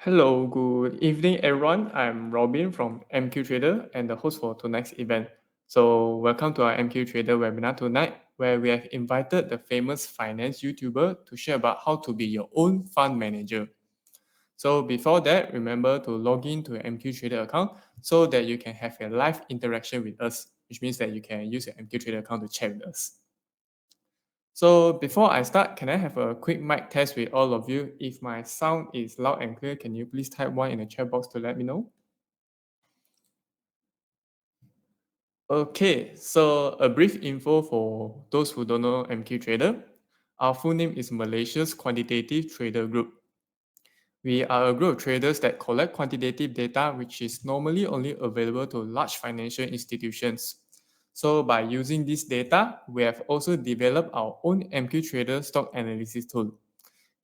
Hello, good evening, everyone. I'm Robin from MQ Trader and the host for tonight's event. So, welcome to our MQ Trader webinar tonight, where we have invited the famous finance YouTuber to share about how to be your own fund manager. So, before that, remember to log in to your MQ Trader account so that you can have a live interaction with us, which means that you can use your MQ Trader account to chat with us. So before I start, can I have a quick mic test with all of you? If my sound is loud and clear, can you please type 1 in the chat box to let me know? Okay, so a brief info for those who don't know MQ Trader. Our full name is Malaysia's Quantitative Trader Group. We are a group of traders that collect quantitative data, which is normally only available to large financial institutions. So by using this data, we have also developed our own MQ Trader stock analysis tool.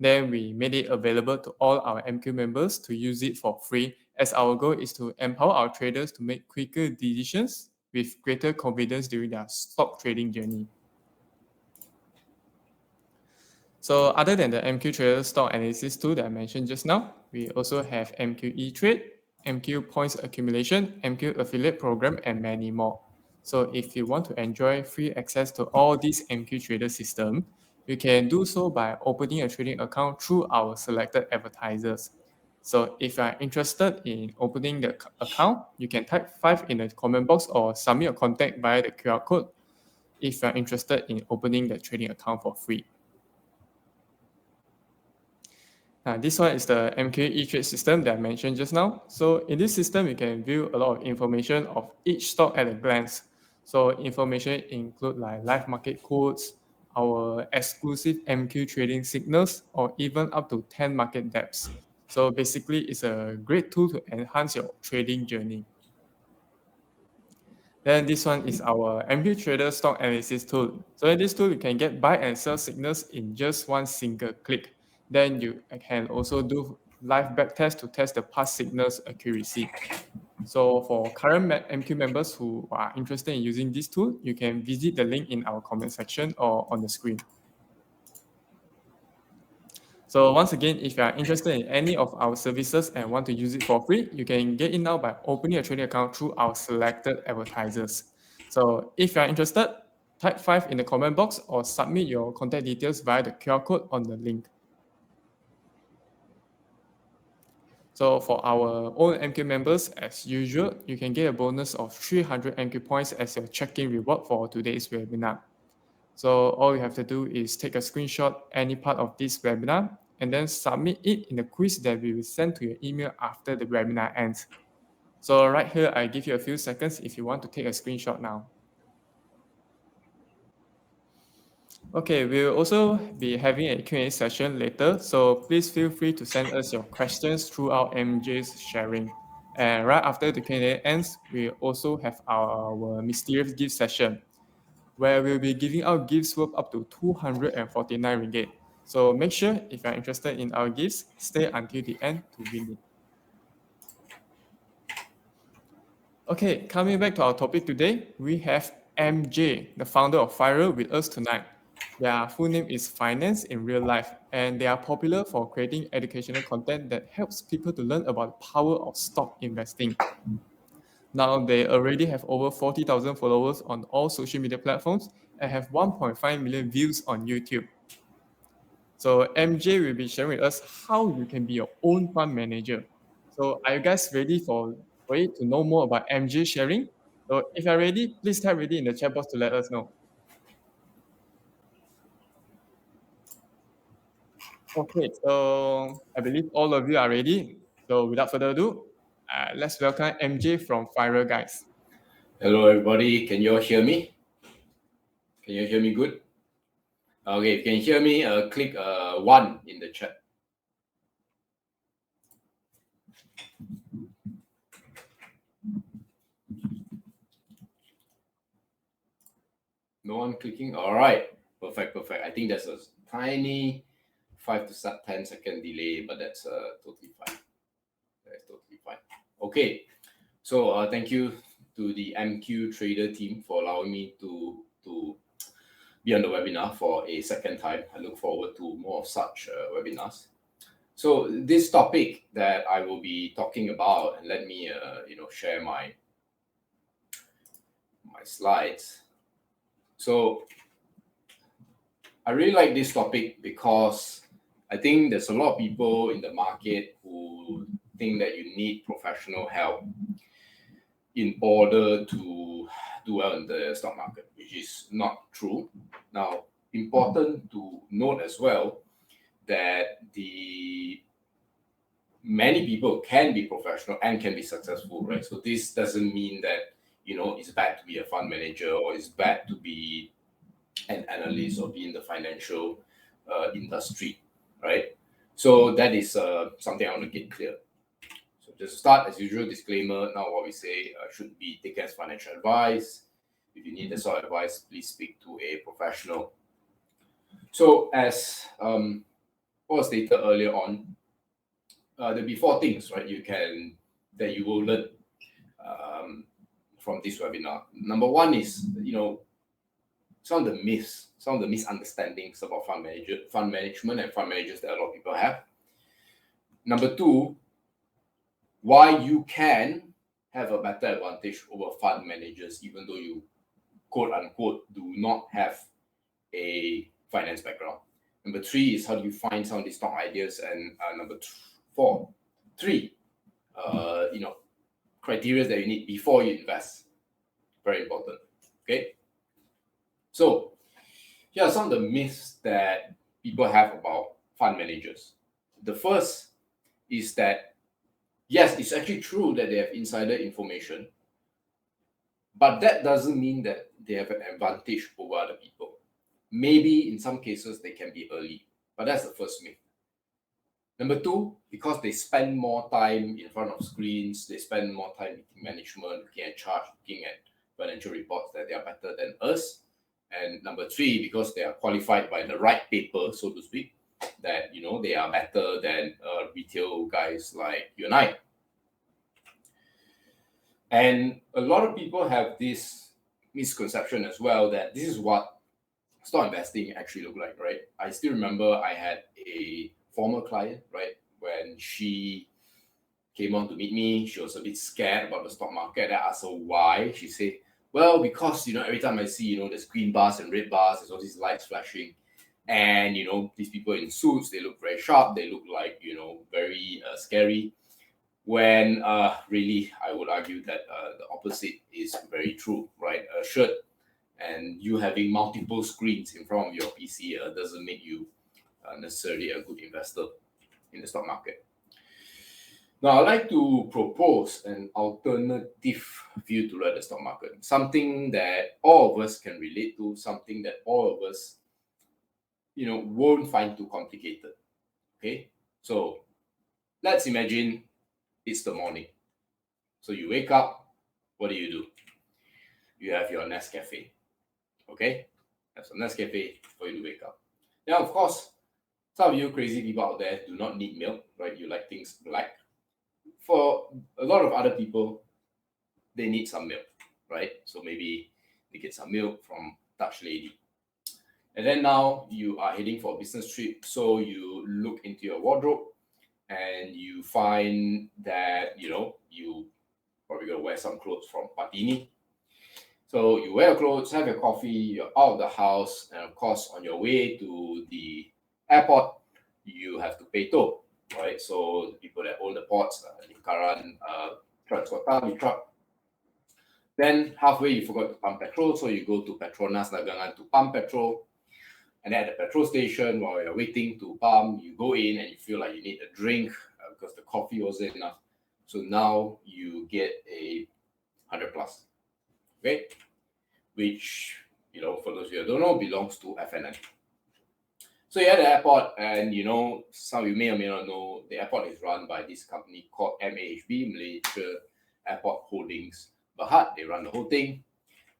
Then we made it available to all our MQ members to use it for free, as our goal is to empower our traders to make quicker decisions with greater confidence during their stock trading journey. So other than the MQ Trader stock analysis tool that I mentioned just now, we also have MQ E-Trade, MQ Points Accumulation, MQ Affiliate Program, and many more. So if you want to enjoy free access to all these MQ Trader system, you can do so by opening a trading account through our selected advertisers. So if you are interested in opening the account, you can type 5 in the comment box or submit your contact via the QR code if you are interested in opening the trading account for free. This one is the MQ E-Trade system that I mentioned just now. So in this system, you can view a lot of information of each stock at a glance. So information include like live market codes, our exclusive MQ trading signals, or even up to 10 market depths. So basically, it's a great tool to enhance your trading journey. Then this one is our MQ Trader stock analysis tool. So in this tool, you can get buy and sell signals in just one single click. Then you can also do live backtest to test the past signals accuracy. So for current MQ members who are interested in using this tool, you can visit the link in our comment section or on the screen. So once again, if you are interested in any of our services and want to use it for free, you can get in now by opening a trading account through our selected advertisers. So if you are interested, type 5 in the comment box or submit your contact details via the QR code on the link. So for our own MQ members, as usual, you can get a bonus of 300 MQ points as your check-in reward for today's webinar. So all you have to do is take a screenshot any part of this webinar and then submit it in the quiz that we will send to your email after the webinar ends. So right here, I give you a few seconds if you want to take a screenshot now. Okay, we'll also be having a Q&A session later, so please feel free to send us your questions throughout MJ's sharing. And right after the Q&A ends, we also have our mysterious gift session, where we'll be giving out gifts worth up to 249 ringgit. So make sure if you're interested in our gifts, stay until the end to win it. Okay, coming back to our topic today, we have MJ, the founder of FIRE, with us tonight. Their full name is Finance in Real Life, and they are popular for creating educational content that helps people to learn about the power of stock investing. Now they already have over 40,000 followers on all social media platforms and have 1.5 million views on YouTube. So MJ will be sharing with us how you can be your own fund manager. So are you guys ready for it to know more about MJ sharing? So if you're ready, please type ready in the chat box to let us know. Okay, so I believe all of you are ready. So without further ado, let's welcome MJ from Fire Guys. Hello, everybody. Can you all hear me? Can you hear me good? Okay, if you can hear me, click 1 in the chat. No one clicking? All right. Perfect. I think there's a tiny 5 to 10 second delay, but that's totally fine. That's totally fine. Okay. So thank you to the MQ Trader team for allowing me to be on the webinar for a second time. I look forward to more of such webinars. So this topic that I will be talking about, and let me share my slides. So I really like this topic because I think there's a lot of people in the market who think that you need professional help in order to do well in the stock market, which is not true. Now, important to note as well that many people can be professional and can be successful, right? So this doesn't mean that it's bad to be a fund manager or it's bad to be an analyst or be in the financial industry, right? So that is something I want to get clear. So just to start, as usual, disclaimer. Now, what we say should be taken as financial advice. If you need that sort of advice, please speak to a professional. So as was stated earlier on, there'll be 4 things, right? That you will learn from this webinar. Number 1 is some of the myths, some of the misunderstandings about fund management and fund managers that a lot of people have. Number 2, why you can have a better advantage over fund managers, even though you quote unquote do not have a finance background. Number 3 is how do you find some of these stock ideas, and number 3, criteria that you need before you invest. Very important. Okay. So here are some of the myths that people have about fund managers. The first is that, yes, it's actually true that they have insider information, but that doesn't mean that they have an advantage over other people. Maybe in some cases they can be early, but that's the first myth. Number 2, because they spend more time in front of screens, they spend more time meeting management, looking at charts, looking at financial reports, that they are better than us. And number 3, because they are qualified by the right paper, so to speak, that they are better than retail guys like you and I. And a lot of people have this misconception as well that this is what stock investing actually look like, right? I still remember I had a former client, right? When she came on to meet me, she was a bit scared about the stock market. I asked her why. She said, well, because every time I see there's green bars and red bars, there's all these lights flashing, and these people in suits, they look very sharp, they look like very scary. When really, I would argue that the opposite is very true, right? A shirt and you having multiple screens in front of your PC doesn't make you necessarily a good investor in the stock market. Now, I'd like to propose an alternative view to the stock market, something that all of us can relate to, something that all of us, won't find too complicated. Okay, so let's imagine it's the morning. So you wake up, what do? You have your Nescafe. Okay, have some Nescafe for you to wake up. Now, of course, some of you crazy people out there do not need milk, right? You like things black. For a lot of other people, they need some milk, right? So maybe they get some milk from Dutch Lady. And then now you are heading for a business trip. So you look into your wardrobe and you find that, you probably going to wear some clothes from Patini. So you wear your clothes, have your coffee, you're out of the house, and of course, on your way to the airport, you have to pay toll, right? So the people that own the ports, Bingkaran Transkota truck. Then halfway you forgot to pump petrol, so you go to Petronas Dagangan to pump petrol. And then at the petrol station, while you're waiting to pump, you go in and you feel like you need a drink because the coffee wasn't enough. So now you get a 100 plus, okay? Which, you know, for those of you who don't know, belongs to FNN. So you're at the airport, and you know, some of you may or may not know, the airport is run by this company called MAHB, Malaysia Airport Holdings Berhad. They run the whole thing,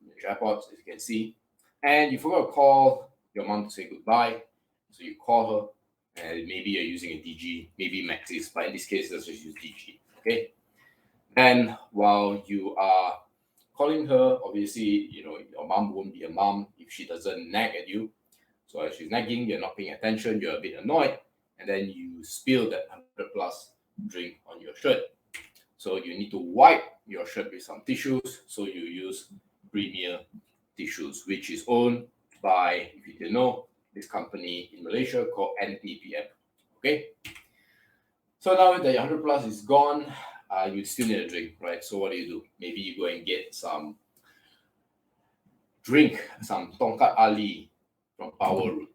Malaysia Airports, as you can see. And you forgot to call your mom to say goodbye. So you call her, and maybe you're using a DG, maybe Maxis, but in this case, let's just use DG, okay? Then while you are calling her, obviously, you know, your mom won't be a mom if she doesn't nag at you. So as she's nagging, you're not paying attention, you're a bit annoyed, and then you spill that 100 plus drink on your shirt. So you need to wipe your shirt with some tissues. So you use Premier Tissues, which is owned by, if you didn't know, this company in Malaysia called NTPM. Okay. So now that your 100 plus is gone, you still need a drink, right? So what do? Maybe you go and get some drink, some Tongkat Ali from Power Root.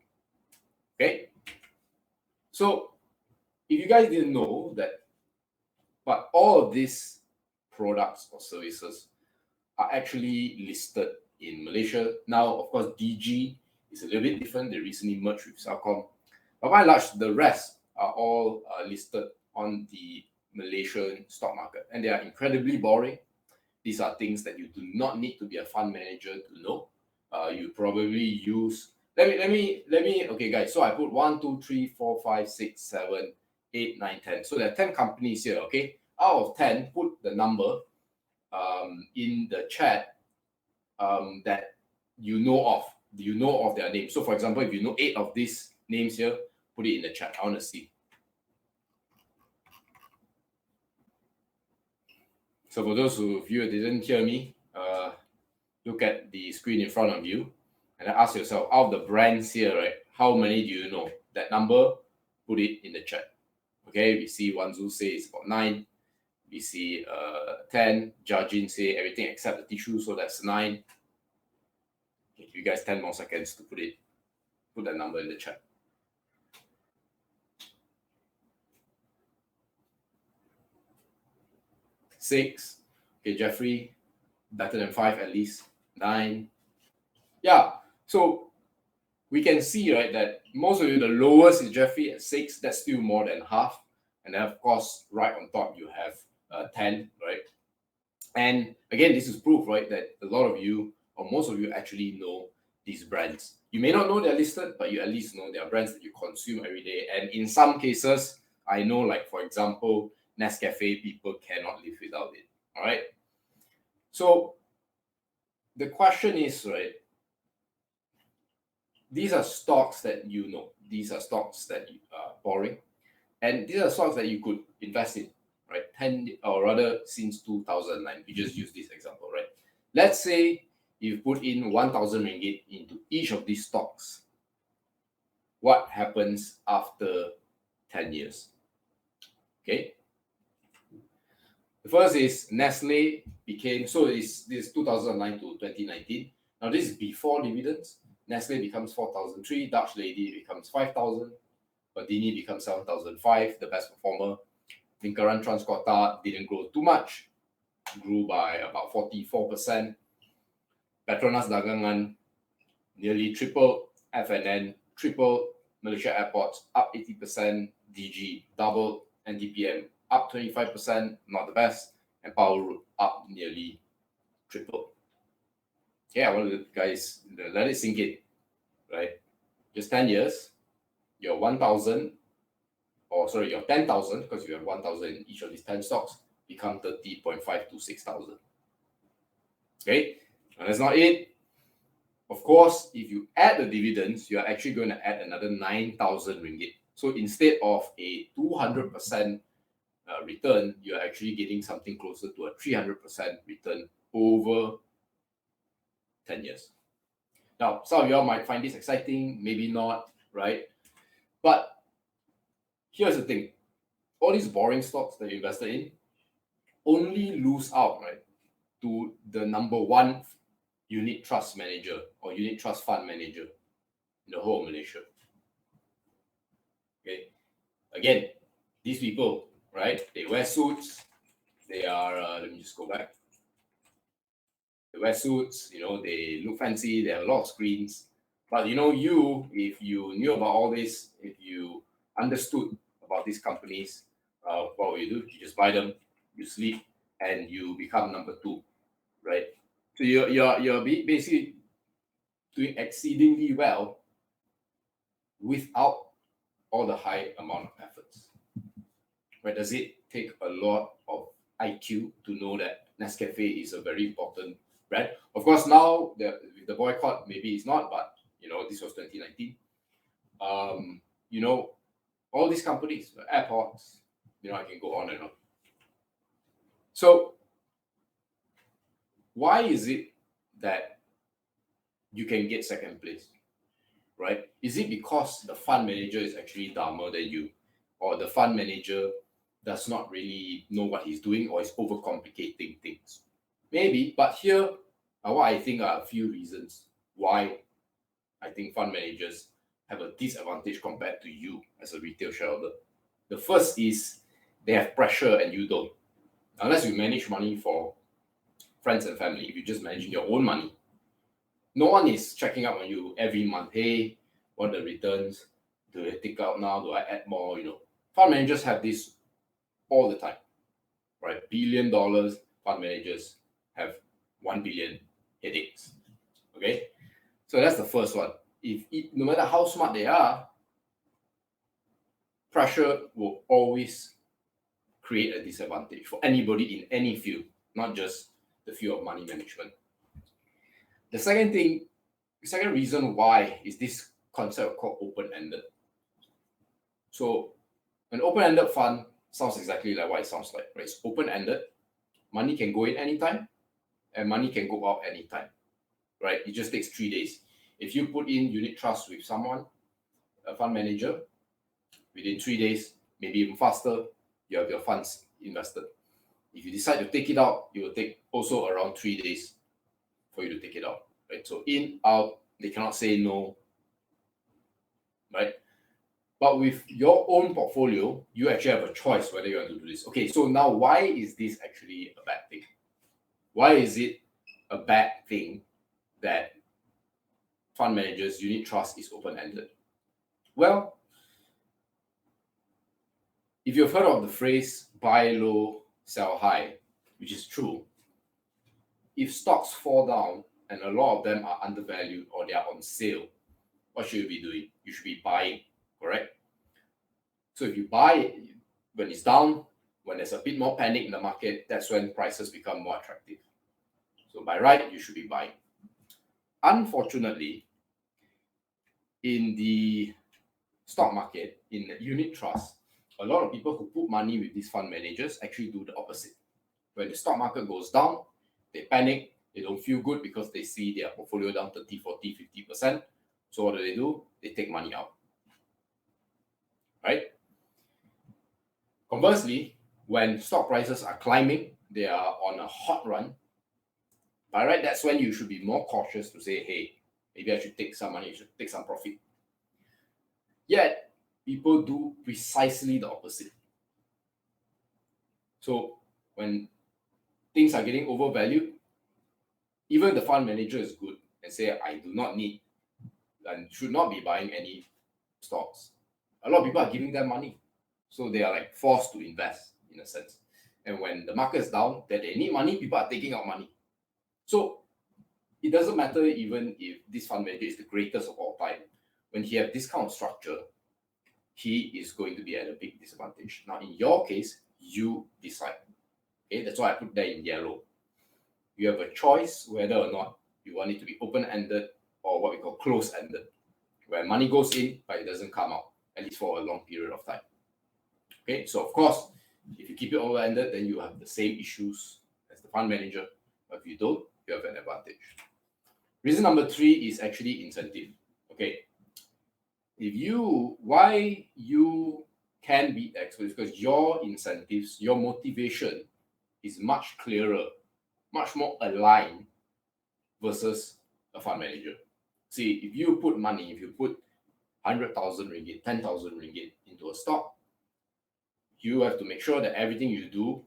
Okay. So if you guys didn't know that, but all of these products or services are actually listed in Malaysia. Now, of course, DG is a little bit different. They recently merged with Celcom. But by and large, the rest are all listed on the Malaysian stock market. And they are incredibly boring. These are things that you do not need to be a fund manager to know. You probably use... Let me, okay guys, so I put 1, 2, 3, 4, 5, 6, 7, 8, 9, 10. So there are 10 companies here, okay? Out of 10, put the number in the chat that you know of. You know of their names. So for example, if you know 8 of these names here, put it in the chat. I want to see. So for those of you who didn't hear me, look at the screen in front of you and ask yourself, out of the brands here, right, how many do you know? That number, put it in the chat. Okay, we see Wanzu say it's about 9. We see 10. Jajin say everything except the tissue, so that's 9. Okay, you guys 10 more seconds to put that number in the chat. 6. Okay, Jeffrey, better than 5 at least. 9. Yeah, so we can see, right, that most of you, the lowest is Jeffrey at 6. That's still more than half. And then, of course, right on top, you have 10, right? And again, this is proof, right, that a lot of you, or most of you, actually know these brands. You may not know they're listed, but you at least know they are brands that you consume every day. And in some cases, I know, like, for example, Nescafe, people cannot live without it, all right? So the question is, right, these are stocks that you know. These are stocks that are boring. And these are stocks that you could invest in, right? 10, or rather since 2009. We just use this example, right? Let's say you put in 1,000 ringgit into each of these stocks. What happens after 10 years? Okay. The first is Nestle became, so this is 2009 to 2019. Now this is before dividends. Nestle becomes 4,003, Dutch Lady becomes 5,000, Bandini becomes 7,005, the best performer. Bingkaran Transkota didn't grow too much, grew by about 44%. Petronas Dagangan nearly tripled, FNN tripled, Malaysia Airports up 80%, DG doubled, NTPM up 25%, not the best, and Power Root up nearly tripled. Yeah, I want you guys let it sink in, right? Just 10 years, your 1,000, or sorry, your 10,000, because you have 1,000 in each of these 10 stocks, become 30.5 to 6,000. Okay, and that's not it. Of course, if you add the dividends, you're actually going to add another 9,000 ringgit. So instead of a 200% return, you're actually getting something closer to a 300% return over 10 years. Now, some of y'all might find this exciting, maybe not, right? But here's the thing. All these boring stocks that you invested in, only lose out, right, to the number one unit trust manager or unit trust fund manager in the whole of Malaysia. Okay, again, these people, right, they wear suits. They are, let me just go back. They wear suits, they look fancy, they have a lot of screens. But if you knew about all this, if you understood about these companies, what will you do? You just buy them, you sleep, and you become number two, right? So you're basically doing exceedingly well without all the high amount of efforts. Right? Does it take a lot of IQ to know that Nescafe is a very important brand? Of course, now the boycott, maybe it's not, but this was 2019. All these companies, airports, I can go on and on. So why is it that you can get second place, right? Is it because the fund manager is actually dumber than you, or the fund manager does not really know what he's doing, or is overcomplicating things? Maybe, but here are what I think are a few reasons why I think fund managers have a disadvantage compared to you as a retail shareholder. The first is they have pressure and you don't. Unless you manage money for friends and family, if you're just managing your own money, no one is checking up on you every month. Hey, what are the returns? Do I take out now? Do I add more? Fund managers have this all the time, right? $1 billion fund managers have 1 billion headaches. Okay, so that's the first one. No matter how smart they are, pressure will always create a disadvantage for anybody in any field, not just the field of money management. The second reason why is this concept called open-ended. So an open-ended fund sounds exactly like what it sounds like, right? It's open-ended. Money can go in anytime and money can go out anytime, right? It just takes 3 days. If you put in unit trust with someone, a fund manager, within 3 days, maybe even faster, you have your funds invested. If you decide to take it out, it will take also around 3 days for you to take it out, right? So in, out, they cannot say no, right? But with your own portfolio, you actually have a choice whether you want to do this. Okay, so now why is this actually a bad thing? Why is it a bad thing that fund managers' unit trust is open-ended? Well, if you've heard of the phrase buy low, sell high, which is true, if stocks fall down and a lot of them are undervalued or they are on sale, what should you be doing? You should be buying, correct? So if you buy when it's down, when there's a bit more panic in the market, that's when prices become more attractive. So by right, you should be buying. Unfortunately, in the stock market, in the unit trust, a lot of people who put money with these fund managers actually do the opposite. When the stock market goes down, they panic, they don't feel good because they see their portfolio down 30, 40, 50%. So what do? They take money out, right? Conversely, when stock prices are climbing, they are on a hot run, by right, that's when you should be more cautious to say, hey, maybe I should take some money, I should take some profit. Yet, people do precisely the opposite. So when things are getting overvalued, even the fund manager is good and say, I do not need and should not be buying any stocks. A lot of people are giving them money. So they are like forced to invest in a sense. And when the market is down, that they need money, people are taking out money. So it doesn't matter even if this fund manager is the greatest of all time. When he has this kind of structure, he is going to be at a big disadvantage. Now, in your case, you decide. Okay, that's why I put that in yellow. You have a choice whether or not you want it to be open-ended or what we call closed-ended, where money goes in, but it doesn't come out, at least for a long period of time. Okay, so of course, if you keep it open-ended, then you have the same issues as the fund manager. But if you don't, you have an advantage. Reason number 3 is actually incentive. Okay, why you can beat experts, because your incentives, your motivation is much clearer, much more aligned versus a fund manager. See, if you put 100,000 ringgit, 10,000 ringgit into a stock, you have to make sure that everything you do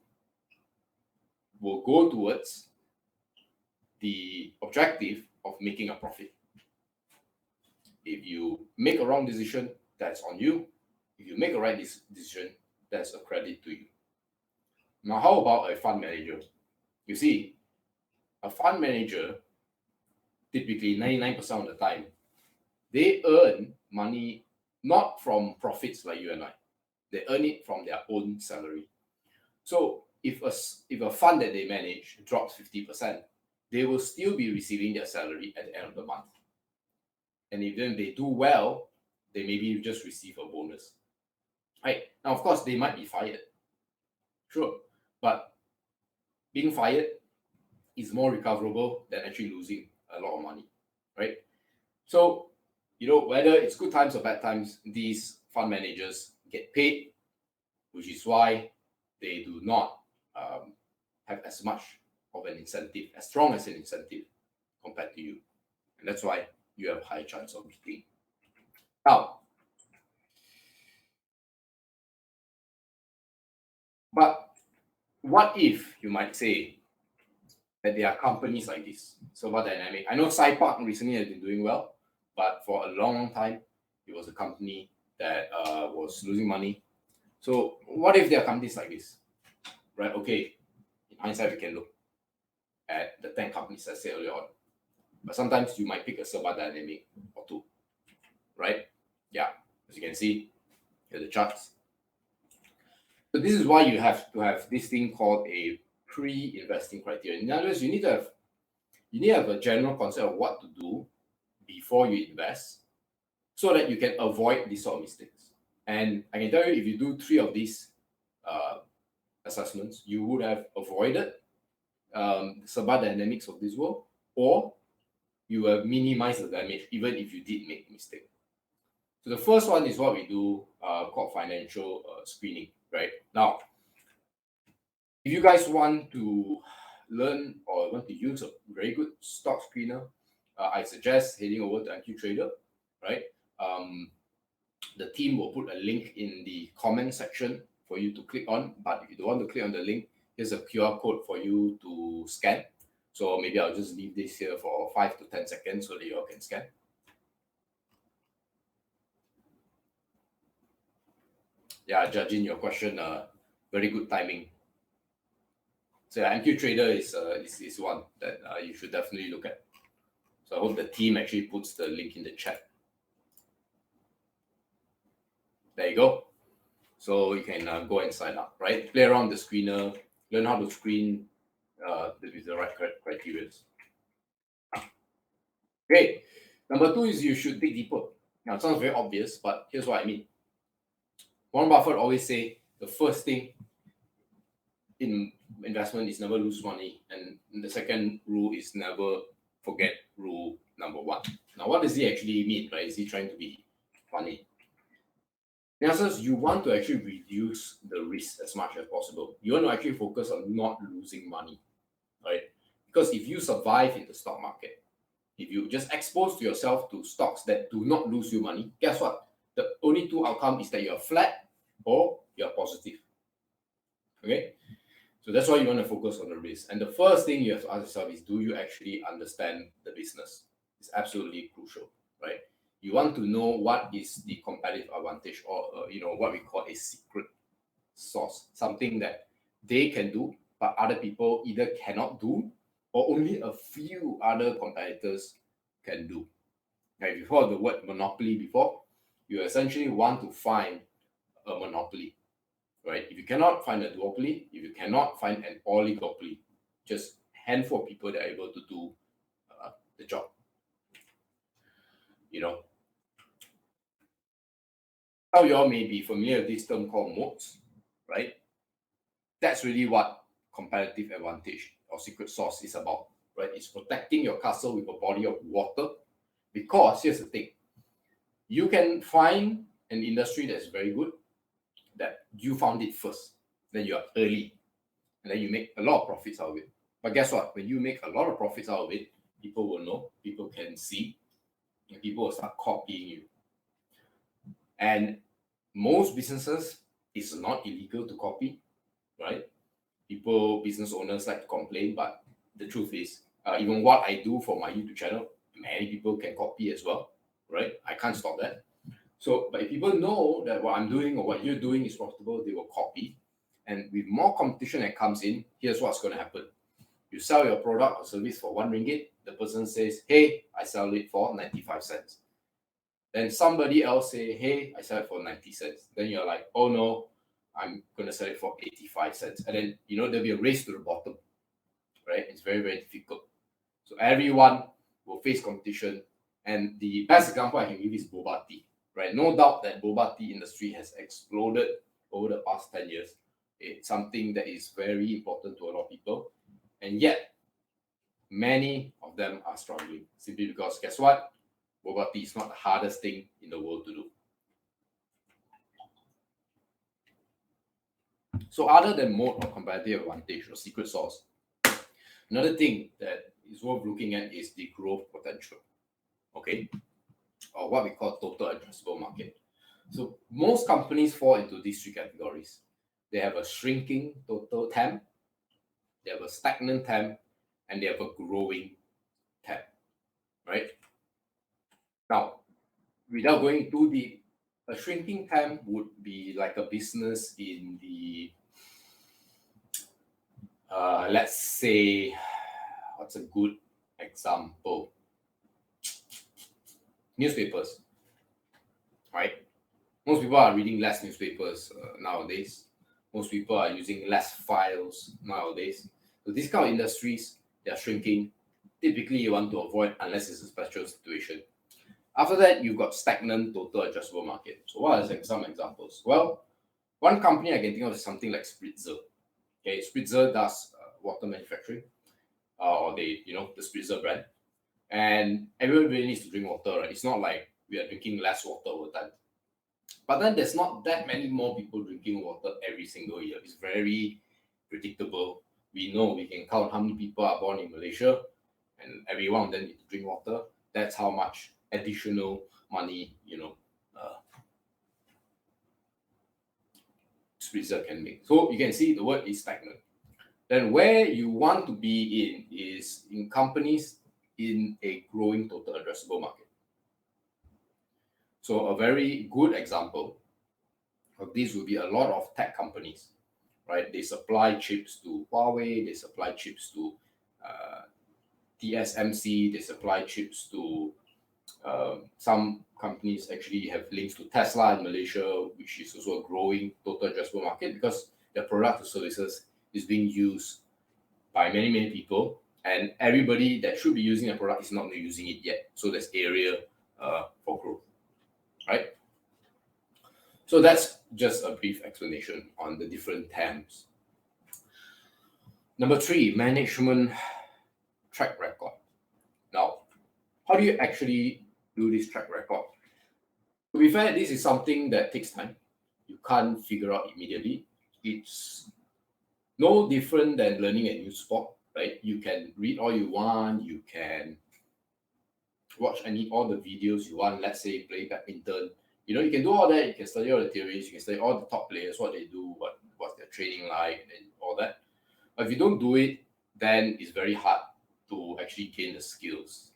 will go towards the objective of making a profit. If you make a wrong decision, that's on you. If you make a right decision, that's a credit to you. Now, how about a fund manager? You see, a fund manager, typically 99% of the time, they earn money not from profits like you and I. They earn it from their own salary. So if a fund that they manage drops 50%, they will still be receiving their salary at the end of the month. And even they do well, they maybe just receive a bonus. Right? Now, of course, they might be fired. Sure. But being fired is more recoverable than actually losing a lot of money. Right? So, whether it's good times or bad times, these fund managers get paid, which is why they do not have as much of an incentive, as strong as an incentive compared to you. And that's why you have a high chance of beating. Now, but what if, you might say, that there are companies like this, Serba Dynamic? I know SciPark recently has been doing well, but for a long time, it was a company that was losing money. So what if there are companies like this? Right, okay, in hindsight, we can look at the 10 companies I said earlier on. But sometimes you might pick a Serba Dynamic or two, right? Yeah, as you can see, here are the charts. So this is why you have to have this thing called a pre-investing criteria. In other words, you need to have a general concept of what to do before you invest so that you can avoid these sort of mistakes. And I can tell you, if you do 3 of these assessments, you would have avoided Serba Dynamics of this world, or you will minimize the damage even if you did make a mistake. So the first one is what we do called financial screening, right? Now, if you guys want to learn or want to use a very good stock screener, I suggest heading over to MQTrader, right? The team will put a link in the comment section for you to click on, but if you don't want to click on the link, here's a QR code for you to scan. So maybe I'll just leave this here for 5 to 10 seconds so that you all can scan. Yeah, judging your question, very good timing. So yeah, MQTrader is one that you should definitely look at. So I hope the team actually puts the link in the chat. There you go. So you can go and sign up, right? Play around the screener, learn how to screen with the right criteria. Okay, number 2 is you should dig deeper. Now, it sounds very obvious, but here's what I mean. Warren Buffett always say the first thing in investment is never lose money, and the second rule is never forget rule number 1. Now, what does he actually mean, right? Is he trying to be funny? In essence, you want to actually reduce the risk as much as possible. You want to actually focus on not losing money, right? Because if you survive in the stock market, if you just expose to yourself to stocks that do not lose you money, guess what? The only 2 outcomes is that you're flat or you're positive. Okay? So that's why you want to focus on the risk. And the first thing you have to ask yourself is, do you actually understand the business? It's absolutely crucial, right? You want to know what is the competitive advantage, or what we call a secret sauce, something that they can do, but other people either cannot do, or only a few other competitors can do. Now, if you've heard the word monopoly before, you essentially want to find a monopoly, right? If you cannot find a duopoly, if you cannot find an oligopoly, just a handful of people that are able to do the job. Now you all may be familiar with this term called moats, right? That's really what competitive advantage or secret sauce is about, right? It's protecting your castle with a body of water. Because here's the thing, you can find an industry that's very good, that you found it first, then you are early. and then you make a lot of profits out of it. But guess what? When you make a lot of profits out of it, people will know, people can see, and people will start copying you. And most businesses, it's not illegal to copy, right? Business owners like to complain, but the truth is, even what I do for my YouTube channel, many people can copy as well, right? I can't stop that. So, but if people know that what I'm doing or what you're doing is profitable, they will copy. And with more competition that comes in, here's what's going to happen. You sell your product or service for 1 ringgit, the person says, hey, I sell it for 95 cents. Then somebody else say, hey, I sell it for 90 cents. Then you're like, oh no, I'm going to sell it for 85 cents. And then, there'll be a race to the bottom, right? It's very, very difficult. So everyone will face competition. And the best example I can give is boba tea, right? No doubt that boba tea industry has exploded over the past 10 years. It's something that is very important to a lot of people. And yet, many of them are struggling simply because, guess what? Boba tea is not the hardest thing in the world to do. So other than mode or competitive advantage or secret sauce, another thing that is worth looking at is the growth potential, okay? Or what we call total addressable market. So most companies fall into these three categories. They have a shrinking total TAM, they have a stagnant TAM, and they have a growing TAM, right? Now, without going too deep, a shrinking TAM would be like a business in the, let's say, what's a good example? Newspapers, right? Most people are reading less newspapers nowadays. Most people are using less files nowadays. So these kind of industries, they are shrinking. Typically, you want to avoid unless it's a special situation. After that, you've got stagnant total addressable market. So what are some examples? Well, one company I can think of is something like Spritzer. Okay, Spritzer does water manufacturing, or the Spritzer brand, and everyone really needs to drink water, right? It's not like we are drinking less water over time. But then there's not that many more people drinking water every single year. It's very predictable. We know, we can count how many people are born in Malaysia, and every one of them need to drink water. That's how much additional money, Spritzer can make. So you can see the word is stagnant. Then where you want to be in is in companies in a growing total addressable market. So a very good example of this would be a lot of tech companies, right? They supply chips to Huawei, they supply chips to TSMC, they supply chips to some companies actually have links to Tesla in Malaysia, which is also a growing total addressable market because their product or services is being used by many, many people, and everybody that should be using a product is not using it yet. So there's area for growth, right? So that's just a brief explanation on the different TAMs. Number 3, management track record. Now, how do you actually do this track record? To be fair, this is something that takes time. You can't figure out immediately. It's no different than learning a new sport, right? You can read all you want, you can watch all the videos you want, let's say play badminton. You can do all that, you can study all the theories, you can study all the top players, what they do, what's their training like, and all that. But if you don't do it, then it's very hard to actually gain the skills.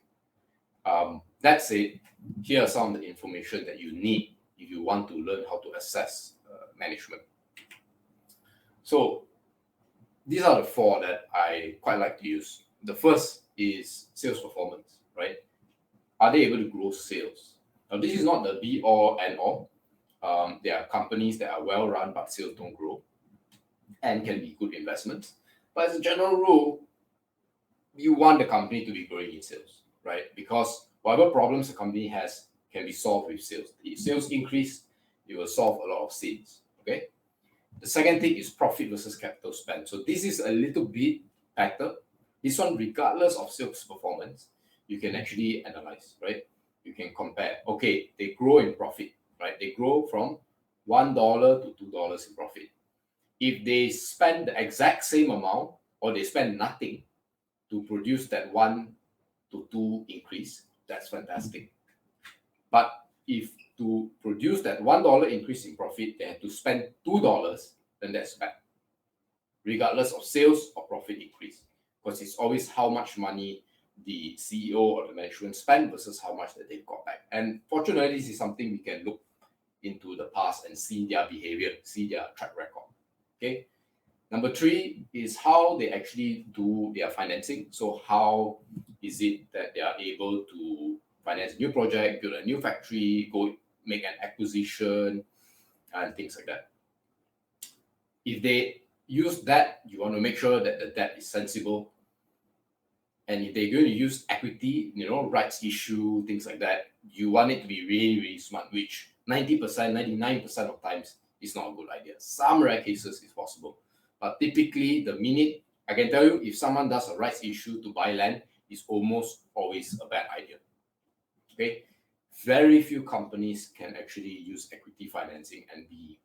That said, here are some of the information that you need if you want to learn how to assess management. So these are the 4 that I quite like to use. The first is sales performance, right? Are they able to grow sales? Now, this is not the be all and all. There are companies that are well run, but sales don't grow and can be good investments. But as a general rule, you want the company to be growing in sales, right? Because whatever problems the company has can be solved with sales. If sales increase, it will solve a lot of sins, okay? The second thing is profit versus capital spend. So this is a little bit better. This one, regardless of sales performance, you can actually analyze, right? You can compare. Okay, they grow in profit, right? They grow from $1 to $2 in profit. If they spend the exact same amount or they spend nothing to produce that 1 to 2 increase, that's fantastic. But if to produce that $1 increase in profit, they have to spend $2, then that's bad, regardless of sales or profit increase, because it's always how much money the CEO or the management spend versus how much that they've got back. And fortunately, this is something we can look into the past and see their behavior, see their track record. Okay. Number 3 is how they actually do their financing. So how is it that they are able to finance a new project, build a new factory, go make an acquisition, and things like that. If they use that, you want to make sure that the debt is sensible. And if they're going to use equity, rights issue, things like that, you want it to be really, really smart, which 90%, 99% of times is not a good idea. Some rare cases is possible. But typically, the minute, I can tell you, if someone does a rights issue to buy land, it's almost always a bad idea. Okay? Very few companies can actually use equity financing and be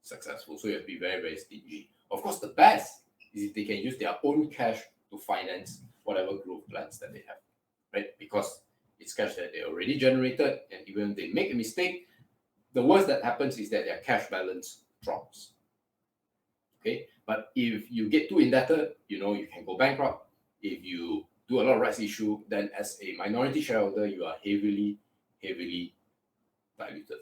successful. So you have to be very, very stingy. Of course, the best is if they can use their own cash to finance whatever growth plans that they have, right? Because it's cash that they already generated, and even if they make a mistake, the worst that happens is that their cash balance drops. Okay, but if you get too indebted, you can go bankrupt. If you do a lot of rights issue, then as a minority shareholder, you are heavily diluted.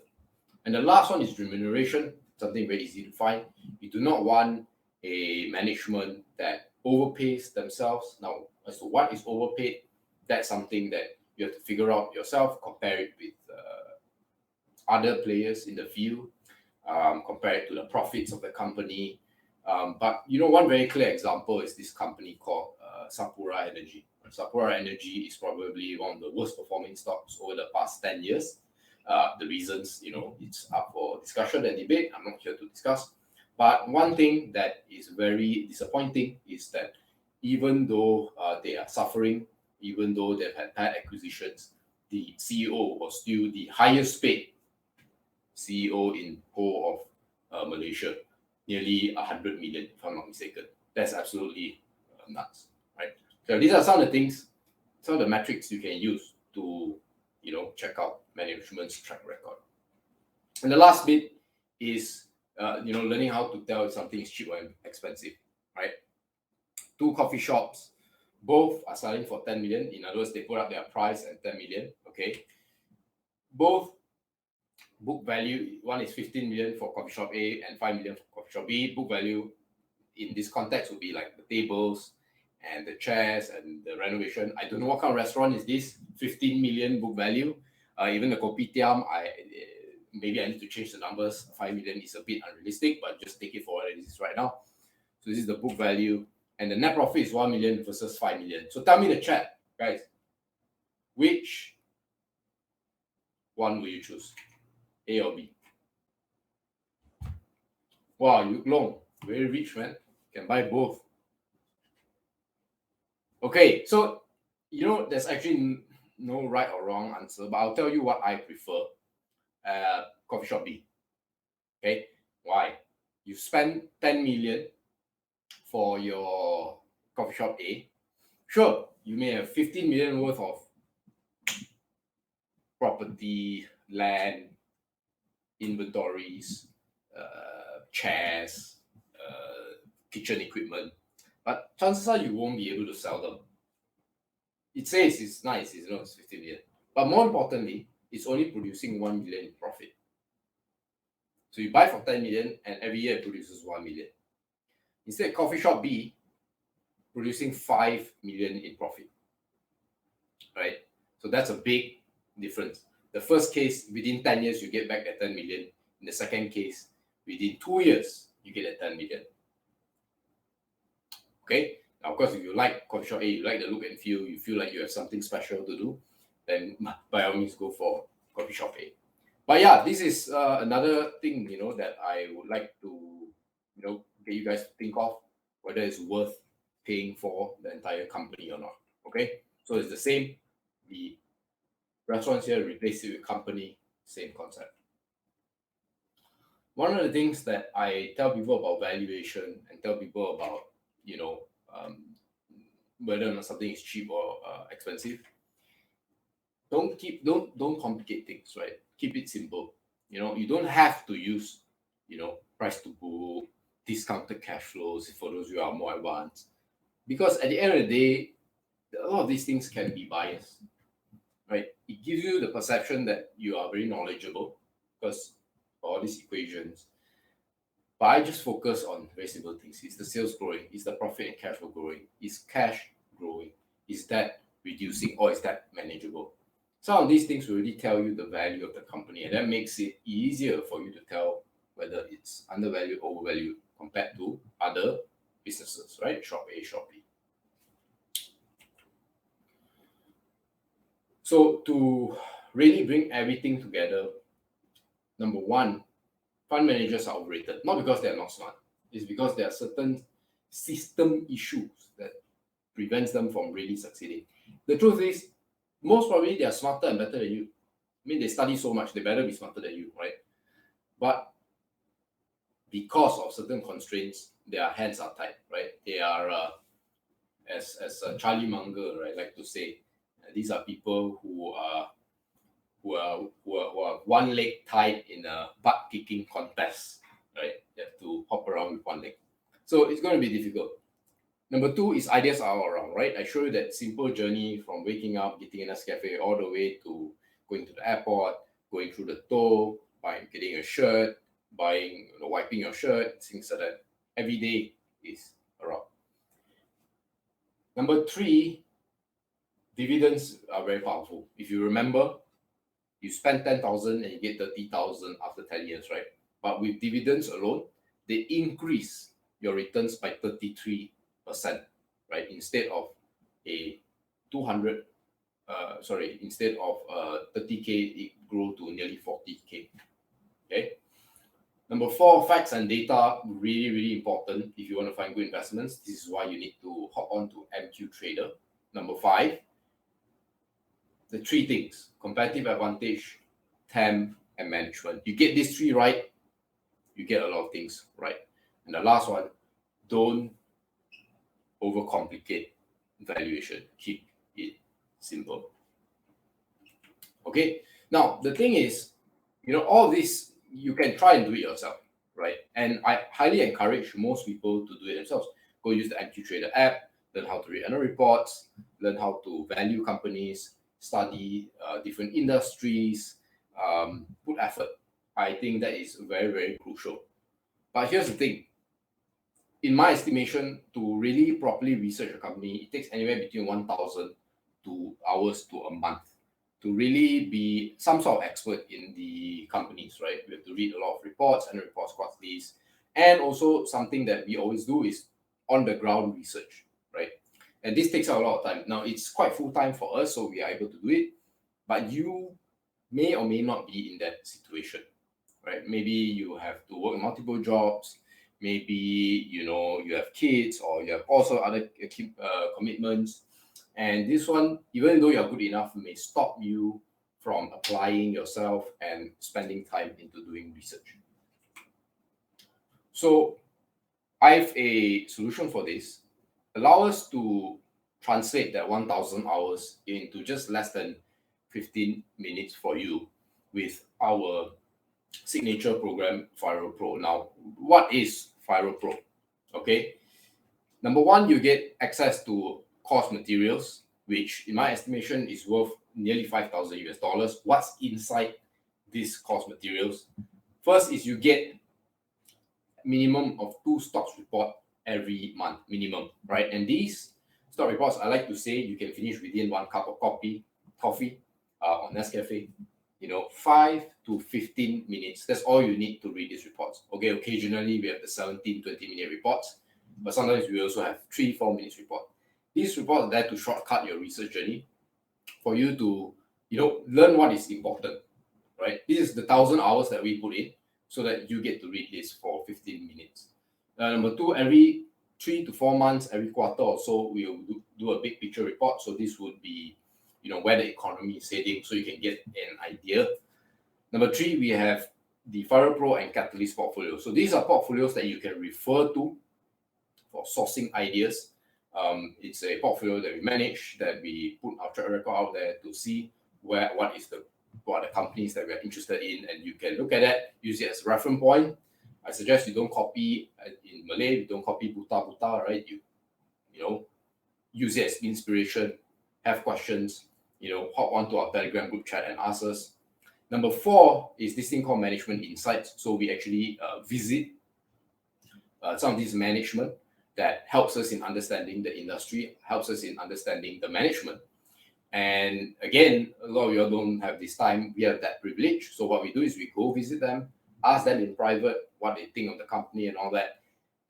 And the last one is remuneration, something very easy to find. You do not want a management that overpays themselves. Now, as to what is overpaid, that's something that you have to figure out yourself, compare it with other players in the field, compare it to the profits of the company. But one very clear example is this company called Sapura Energy. Sapura Energy is probably one of the worst performing stocks over the past 10 years. The reasons, it's up for discussion and debate. I'm not here to discuss. But one thing that is very disappointing is that even though they are suffering, even though they've had bad acquisitions, the CEO was still the highest paid CEO in whole of Malaysia, nearly 100 million, if I'm not mistaken. That's absolutely nuts, right? So these are some of the things, some of the metrics you can use to, check out management's track record. And the last bit is, learning how to tell if something is cheap or expensive, right? 2 coffee shops, both are selling for 10 million. In other words, they put up their price at 10 million, okay? Both book value, one is 15 million for coffee shop A and 5 million for coffee shop B. Book value in this context would be like the tables and the chairs and the renovation. I don't know what kind of restaurant is this, 15 million book value. Even the kopitiam, maybe I need to change the numbers. 5 million is a bit unrealistic, but just take it for what it is right now. So this is the book value, and the net profit is 1 million versus 5 million. So tell me in the chat, guys, which one will you choose? A or B? Wow, you look long. Very rich, man. Can buy both. Okay, so there's actually no right or wrong answer, but I'll tell you what I prefer. Coffee shop B. Okay, why? You spend 10 million for your coffee shop A. Sure, you may have 15 million worth of property, land, inventories, chairs, kitchen equipment, but chances are you won't be able to sell them. It says it's nice, it's 15 million, but more importantly, it's only producing 1 million in profit. So you buy for 10 million and every year it produces 1 million. Instead, coffee shop B producing 5 million in profit, right? So that's a big difference. The first case, within 10 years, you get back that 10 million. In the second case, within 2 years, you get that 10 million. Okay? Now, of course, if you like coffee shop A, you like the look and feel, you feel like you have something special to do, then by all means go for coffee shop A. But yeah, this is another thing, that I would like to, get you guys to think of, whether it's worth paying for the entire company or not. Okay? So it's the same. The restaurants here replace it with company, same concept. one of the things that I tell people about valuation and tell people about, whether or not something is cheap or expensive, don't complicate things, right? Keep it simple. You don't have to use, price to book, discounted cash flows for those who are more advanced. Because at the end of the day, a lot of these things can be biased, right? It gives you the perception that you are very knowledgeable because all these equations. But I just focus on very simple things. Is the sales growing? Is the profit and cash flow growing? Is cash growing? Is that reducing or is that manageable? Some of these things will really tell you the value of the company, and that makes it easier for you to tell whether it's undervalued, overvalued compared to other businesses, right? Shop A, Shop B. So to really bring everything together, number one, fund managers are overrated. Not because they're not smart, it's because there are certain system issues that prevents them from really succeeding. The truth is, most probably they are smarter and better than you. I mean, they study so much, they better be smarter than you, right? But because of certain constraints, their hands are tied, right? They are, as Charlie Munger, right, like to say, these are people who are one leg tied in a butt kicking contest, right? You have to hop around with one leg. So it's going to be difficult. Number two is ideas are all around, right? I show you that simple journey from waking up, getting a Nescafe, all the way to going to the airport, going through the toll, buying, getting a shirt, buying, wiping your shirt, things like that. Every day is around. Number three, dividends are very powerful. If you remember, you spend 10,000 and you get 30,000 after 10 years, right? But with dividends alone, they increase your returns by 33%, right? Instead of a 200, instead of 30K, it grew to nearly 40K. Okay. Number four, facts and data, really, really important if you want to find good investments. This is why you need to hop on to MQ Trader. Number five, the three things: competitive advantage, TAM, and management. You get these three right, you get a lot of things right. And the last one, don't overcomplicate valuation. Keep it simple. Okay. Now, the thing is, all this, you can try and do it yourself, right? And I highly encourage most people to do it themselves. Go use the MQ Trader app, learn how to read annual reports, learn how to value companies, study different industries, put effort. I think that is very, very crucial. But here's the thing. In my estimation, to really properly research a company, it takes anywhere between 1,000 hours to a month to really be some sort of expert in the companies, right? We have to read a lot of reports and reports quarterlies. And also something that we always do is on the ground research, right? And this takes a lot of time. Now, it's quite full time for us, so we are able to do it. But you may or may not be in that situation, right? Maybe you have to work multiple jobs. Maybe, you have kids or you have also other commitments. And this one, even though you're good enough, may stop you from applying yourself and spending time into doing research. So I have a solution for this. Allow us to translate that 1,000 hours into just less than 15 minutes for you with our signature program, Firo Pro. Now, what is Firo Pro? Okay. Number one, you get access to course materials, which in my estimation is worth nearly 5,000 US dollars. What's inside these course materials? First is you get minimum of 2 stocks report every month, minimum, right? And these stock reports, I like to say you can finish within 1 cup of coffee on Nescafe. 5 to 15 minutes. That's all you need to read these reports. Okay, occasionally we have the 17, 20-minute reports, but sometimes we also have 3-4 minutes report. These reports are there to shortcut your research journey for you to, learn what is important, right? This is the 1,000 hours that we put in so that you get to read this for 15 minutes. Number two, every 3 to 4 months, every quarter or so, we will do a big picture report. So this would be where the economy is heading, so you can get an idea. Number three, we have the FirePro and Catalyst portfolio. So these are portfolios that you can refer to for sourcing ideas. It's a portfolio that we manage, that we put our track record out there to see what are the companies that we are interested in, and you can look at that, use it as a reference point. I suggest you don't copy in Malay, you don't copy buta buta, right? You know, use it as inspiration, have questions, hop onto our Telegram group chat and ask us. Number 4 is this thing called Management Insights. So we actually visit some of these management that helps us in understanding the industry, helps us in understanding the management. And again, a lot of you don't have this time. We have that privilege. So what we do is we go visit them, ask them in private what they think of the company and all that.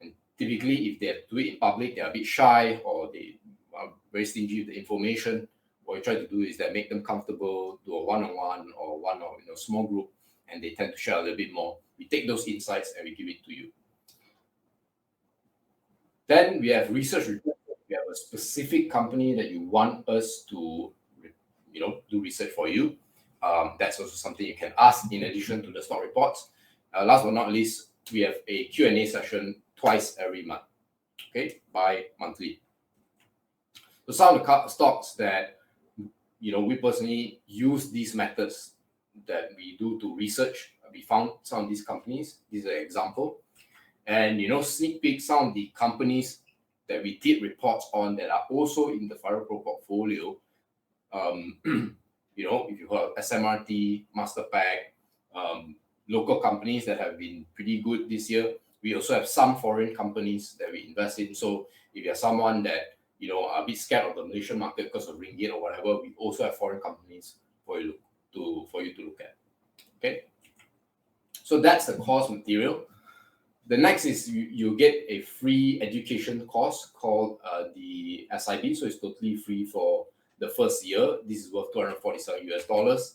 And typically, if they do it in public, they're a bit shy or they are very stingy with the information. What we try to do is that make them comfortable, do a one-on-one or small group, and they tend to share a little bit more. We take those insights and we give it to you. Then we have research. We have a specific company that you want us to, do research for you. That's also something you can ask in addition to the stock reports. Last but not least, we have a Q&A session twice every month, okay, bi-monthly. So some of the stocks that, we personally use these methods that we do to research. We found some of these companies. These are an example. And, sneak peek some of the companies that we did reports on that are also in the FirePro portfolio. If you heard of SMRT, Masterpack, local companies that have been pretty good this year. We also have some foreign companies that we invest in. So if you're someone that, are a bit scared of the Malaysian market because of ringgit or whatever, we also have foreign companies for you to look at. Okay. So that's the course material. The next is you get a free education course called the SIB. So it's totally free for the first year. This is worth $247.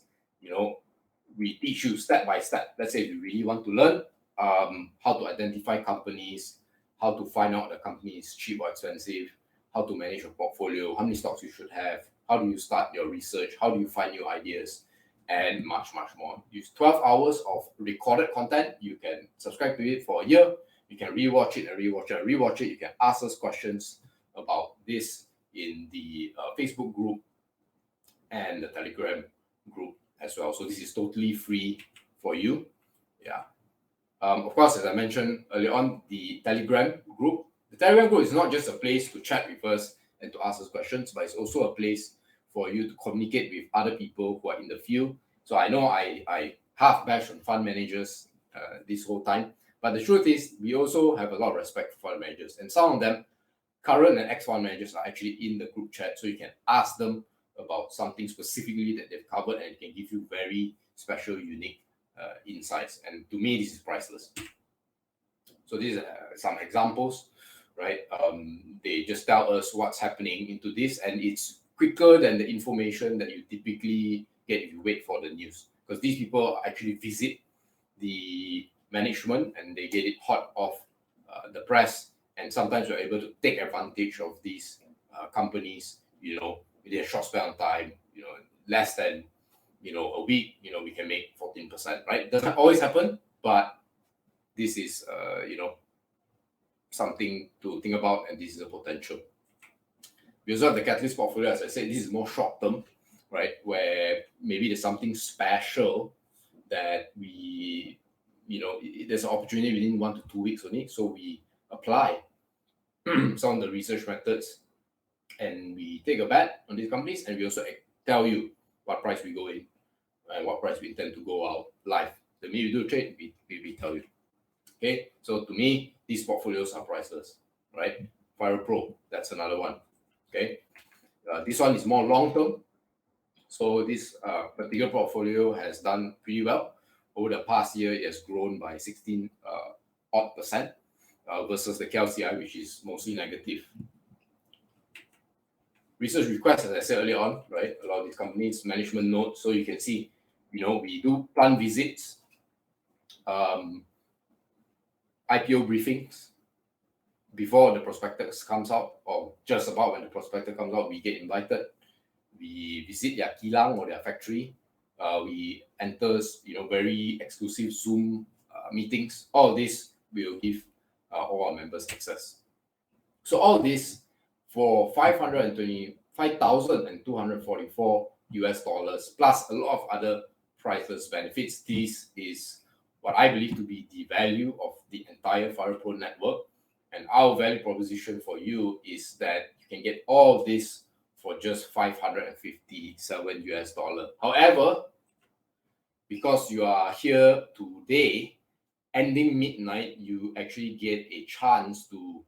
We teach you step by step. Let's say if you really want to learn how to identify companies, how to find out the company is cheap or expensive, how to manage your portfolio, how many stocks you should have, how do you start your research, how do you find new ideas, and much, much more. Use 12 hours of recorded content. You can subscribe to it for a year. You can rewatch it and rewatch it and rewatch it. You can ask us questions about this in the Facebook group and the Telegram group as well. So this is totally free for you. Yeah. Of course, as I mentioned earlier on, the Telegram group. The Telegram group is not just a place to chat with us and to ask us questions, but it's also a place for you to communicate with other people who are in the field. So I know I half bash on fund managers this whole time, but the truth is we also have a lot of respect for fund managers, and some of them, current and ex-fund managers, are actually in the group chat, so you can ask them about something specifically that they've covered, and it can give you very special, unique insights. And to me, this is priceless. So these are some examples, right? They just tell us what's happening into this, and it's quicker than the information that you typically get if you wait for the news, because these people actually visit the management and they get it hot off the press, and sometimes we're able to take advantage of these companies, within a short span of time, less than a week, we can make 14%, right? Doesn't always happen, but this is something to think about, and this is a potential. We also have the Catalyst portfolio. As I said, this is more short term, right? Where maybe there's something special that we, there's an opportunity within 1 to 2 weeks only. So we apply some of the research methods and we take a bet on these companies, and we also tell you what price we go in and what price we intend to go out live. The minute we do a trade, we tell you. Okay, so to me, these portfolios are priceless, right? FirePro, that's another one. Okay, this one is more long term. So this particular portfolio has done pretty well. Over the past year, it has grown by 16% versus the KLCI, which is mostly negative. Research requests, as I said earlier on, right? A lot of these companies, management notes. So you can see, we do plant visits, IPO briefings before the prospectus comes out, or just about when the prospectus comes out, we get invited. We visit their kilang or their factory. We enters, very exclusive Zoom meetings. All of this will give all our members access. So all this for $525,244 US plus a lot of other priceless benefits. This is what I believe to be the value of the entire FirePro network. And our value proposition for you is that you can get all of this for just $557 US. However, because you are here today, ending midnight, you actually get a chance to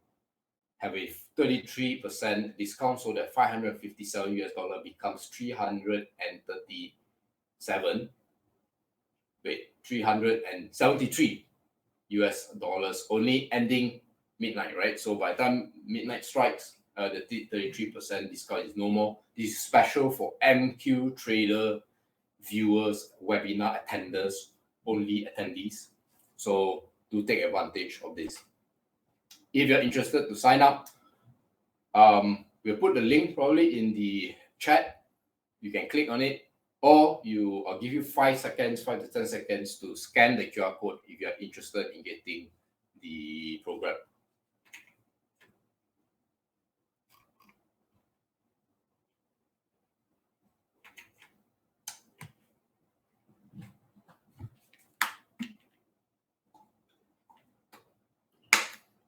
have a 33% discount, so that $557 US becomes 373 US dollars, only ending midnight, right? So by the time midnight strikes, the 33% discount is no more. This is special for MQ Trader viewers, webinar attenders, only attendees. So do take advantage of this. If you're interested to sign up, we'll put the link probably in the chat. You can click on it, or I'll give you 5 to 10 seconds to scan the QR code if you're interested in getting the program.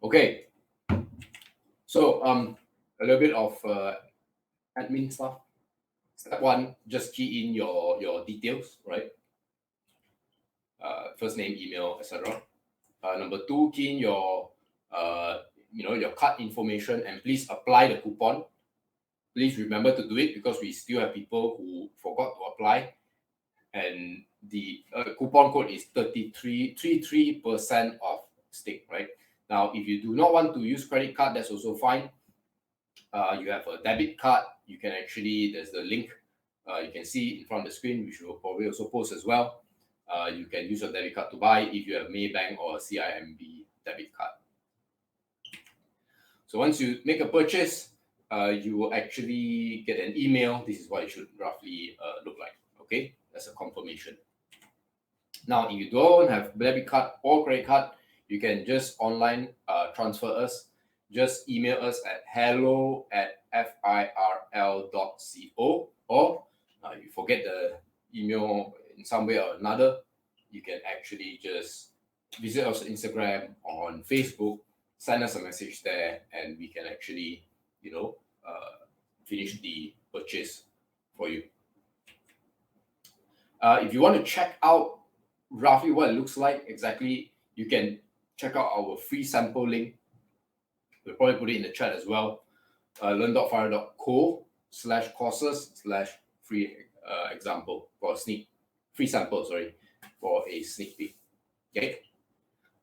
Okay, so a little bit of admin stuff. Step 1, just key in your details, right? First name, email, etc. Number 2, key in your your card information, and please apply the coupon. Please remember to do it, because we still have people who forgot to apply, and the coupon code is 33% off stick, right? Now, if you do not want to use credit card, that's also fine. You have a debit card, you can actually, there's the link, you can see in front of the screen, which we'll probably also post as well. You can use your debit card to buy if you have Maybank or CIMB debit card. So once you make a purchase, you will actually get an email. This is what it should roughly look like. Okay, that's a confirmation. Now, if you don't have debit card or credit card, you can just online transfer us. Just email us at hello@firl.co, or if you forget the email in some way or another, you can actually just visit us on Instagram, on Facebook, send us a message there, and we can actually, finish the purchase for you. If you want to check out roughly what it looks like exactly, you can check out our free sample link. We'll probably put it in the chat as well. learn.firl.co/courses/free example for a free sample, for a sneak peek. Okay.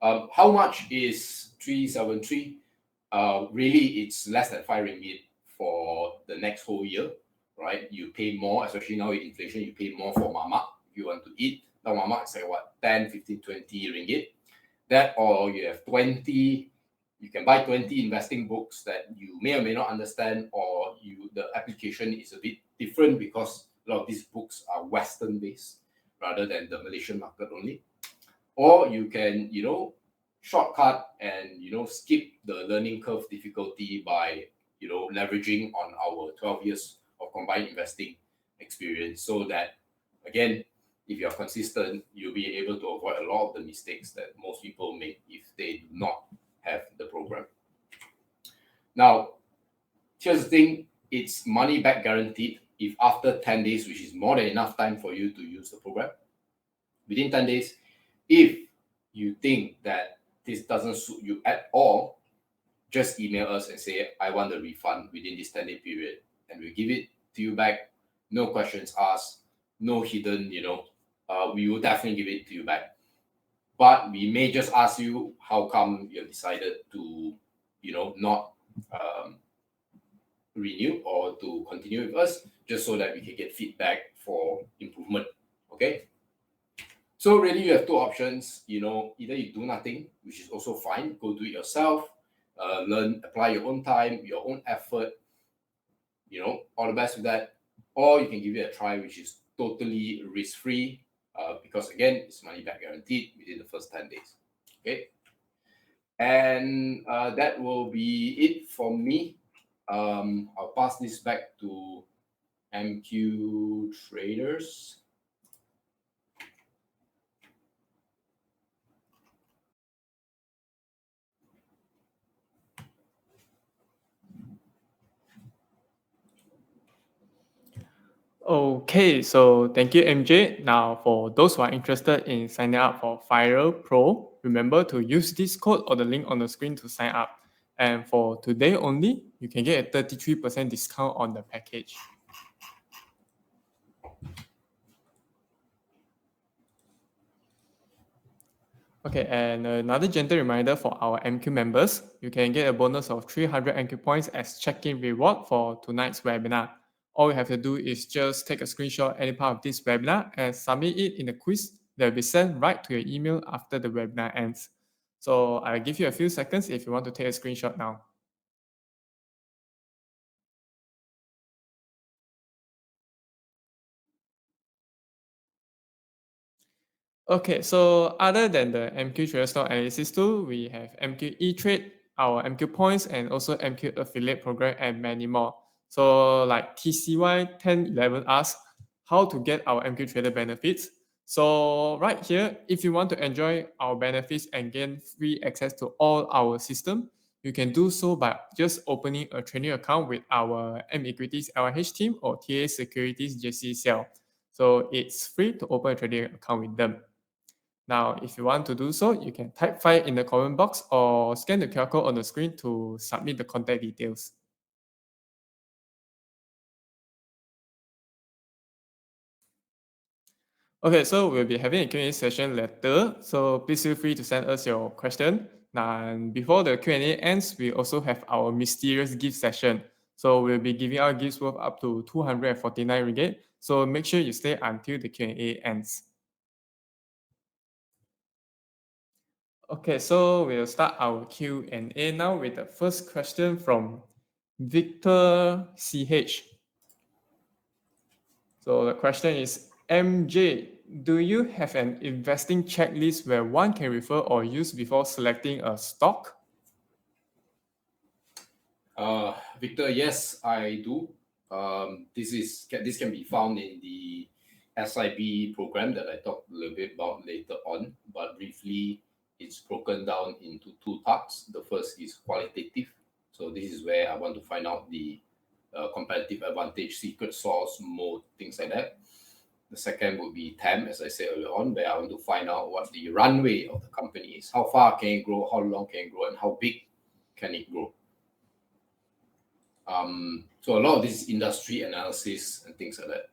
How much is 373? Really, it's less than 5 ringgit for the next whole year, right? You pay more, especially now with inflation, you pay more for mamak if you want to eat. Now mamak is like what, 10, 15, 20 ringgit. That, or you have 20, you can buy 20 investing books that you may or may not understand, or the application is a bit different because a lot of these books are Western based rather than the Malaysian market only. Or you can, shortcut and, skip the learning curve difficulty by, leveraging on our 12 years of combined investing experience, so that, again, if you're consistent, you'll be able to avoid a lot of the mistakes that most people make if they do not have the program. Now, here's the thing, it's money back guaranteed. If after 10 days, which is more than enough time for you to use the program, within 10 days, if you think that this doesn't suit you at all, just email us and say, I want the refund within this 10-day period, and we'll give it to you back. No questions asked, no hidden, we will definitely give it to you back. But we may just ask you how come you decided to, not renew or to continue with us, just so that we can get feedback for improvement. Okay. So really, you have two options. Either you do nothing, which is also fine. Go do it yourself. Learn, apply your own time, your own effort. All the best with that. Or you can give it a try, which is totally risk-free because again, it's money back guaranteed within the first 10 days. Okay. And that will be it for me. I'll pass this back to MQ Traders. Okay, so thank you, MJ. Now, for those who are interested in signing up for Fire Pro, remember to use this code or the link on the screen to sign up. And for today only, you can get a 33% discount on the package. Okay, and another gentle reminder for our MQ members, you can get a bonus of 300 MQ points as check-in reward for tonight's webinar. All you have to do is just take a screenshot any part of this webinar and submit it in the quiz that will be sent right to your email after the webinar ends. So I'll give you a few seconds if you want to take a screenshot now. Okay, so other than the MQ Trader Stock Analysis tool, we have MQ E-Trade, our MQ Points, and also MQ Affiliate Program, and many more. So like TCY 1011 asks how to get our MQ Trader benefits. So right here, if you want to enjoy our benefits and gain free access to all our system, you can do so by just opening a trading account with our M Equities LH team or TA Securities JC Cell. So it's free to open a trading account with them. Now, if you want to do so, you can type file in the comment box or scan the QR code on the screen to submit the contact details. Okay, so we'll be having a Q&A session later, so please feel free to send us your question. And before the Q&A ends, we also have our mysterious gift session. So we'll be giving out gifts worth up to 249 ringgit. So make sure you stay until the Q&A ends. Okay, so we'll start our Q&A now with the first question from Victor CH. So the question is, MJ, do you have an investing checklist where one can refer or use before selecting a stock? Victor, yes, I do. This can be found in the SIB program that I talked a little bit about later on, but briefly, it's broken down into two parts. The first is qualitative. So this is where I want to find out the competitive advantage, secret sauce, mode, things like that. The second would be TAM, as I said earlier on, where I want to find out what the runway of the company is. How far can it grow, how long can it grow, and how big can it grow? So a lot of this industry analysis and things like that.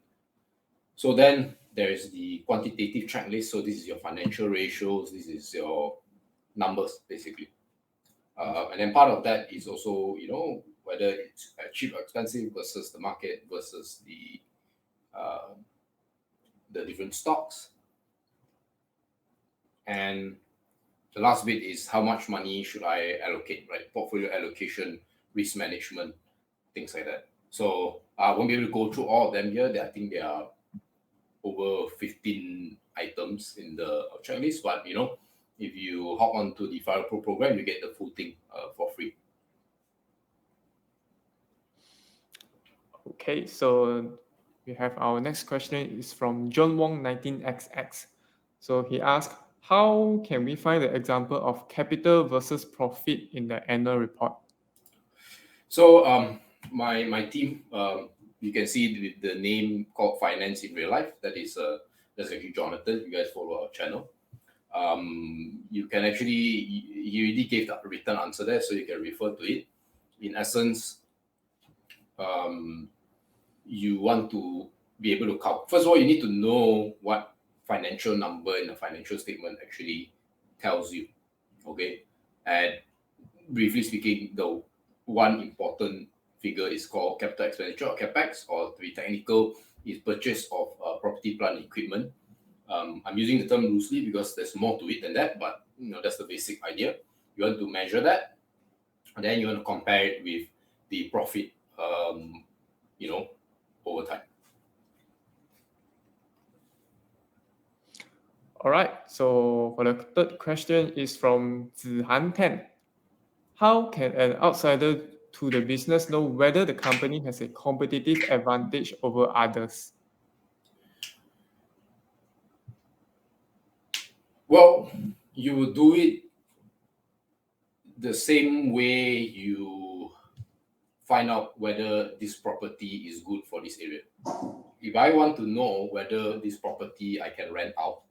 So then there is the quantitative checklist. So this is your financial ratios. This is your numbers, basically. And then part of that is also, whether it's cheap or expensive versus the market versus the different stocks. And the last bit is how much money should I allocate, right? Portfolio allocation, risk management, things like that. So I won't be able to go through all of them here. I think there are over 15 items in the checklist, but if you hop onto the Fire Pro program, you get the full thing for free. Okay, so we have our next question is from John Wong 19XX. So he asked, how can we find the example of capital versus profit in the annual report? So my team, you can see the name called Finance in Real Life. That's actually Jonathan. You guys follow our channel. You can actually, he already gave the written answer there, so you can refer to it. In essence, you want to be able to count. First of all, you need to know what financial number in the financial statement actually tells you. Okay, and briefly speaking, the one important figure is called capital expenditure or capex, or to be technical, is purchase of property, plant, and equipment. I'm using the term loosely because there's more to it than that, but that's the basic idea. You want to measure that, and then you want to compare it with the profit, over time. All right. So for the third question is from Zihan 10. How can an outsider to the business know whether the company has a competitive advantage over others? Well, you will do it the same way you find out whether this property is good for this area. If I want to know whether this property I can rent out,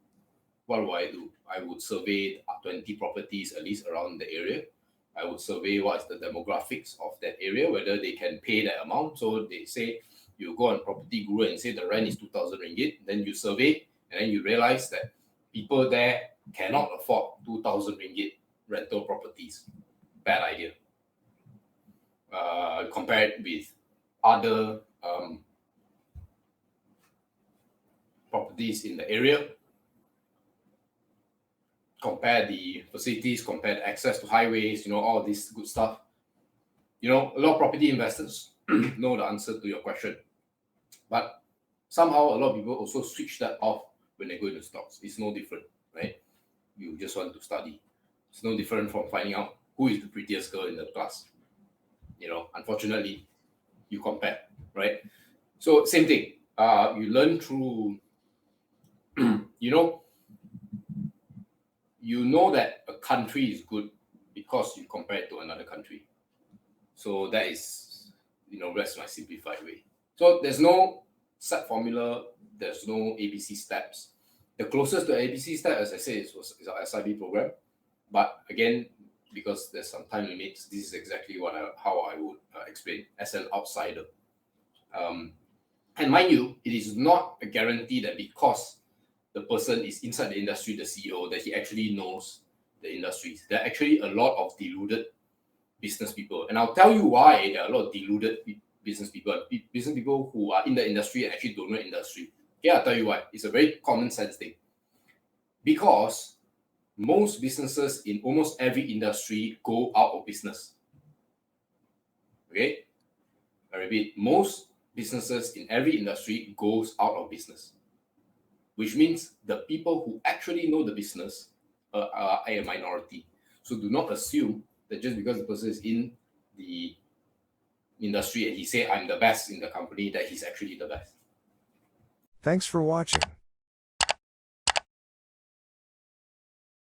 what do? I would survey 20 properties at least around the area. I would survey what is the demographics of that area, whether they can pay that amount. So they say you go on Property Guru and say the rent is 2,000 ringgit. Then you survey and then you realize that people there cannot afford 2,000 ringgit rental properties. Bad idea. Compared with other properties in the area, compare the facilities, compare the access to highways, all this good stuff. A lot of property investors know the answer to your question. But somehow a lot of people also switch that off when they go into stocks. It's no different, right? You just want to study. It's no different from finding out who is the prettiest girl in the class. Unfortunately, you compare, right? So same thing. You learn through, you know that a country is good because you compare it to another country. So that is, that's my simplified way. So there's no set formula. There's no ABC steps. The closest to ABC step, as I said, is our SIB program. But again, because there's some time limits, this is exactly how I would explain as an outsider. And mind you, it is not a guarantee that because the person is inside the industry, the CEO, that he actually knows the industries. There are actually a lot of deluded business people. And I'll tell you why there are a lot of deluded business people. Business people who are in the industry and actually don't know the industry. Okay, I'll tell you why. It's a very common sense thing. Because most businesses in almost every industry go out of business. Okay? I repeat, most businesses in every industry goes out of business. Which means the people who actually know the business are a minority. So do not assume that just because the person is in the industry and he say I'm the best in the company, that he's actually the best. Thanks for watching.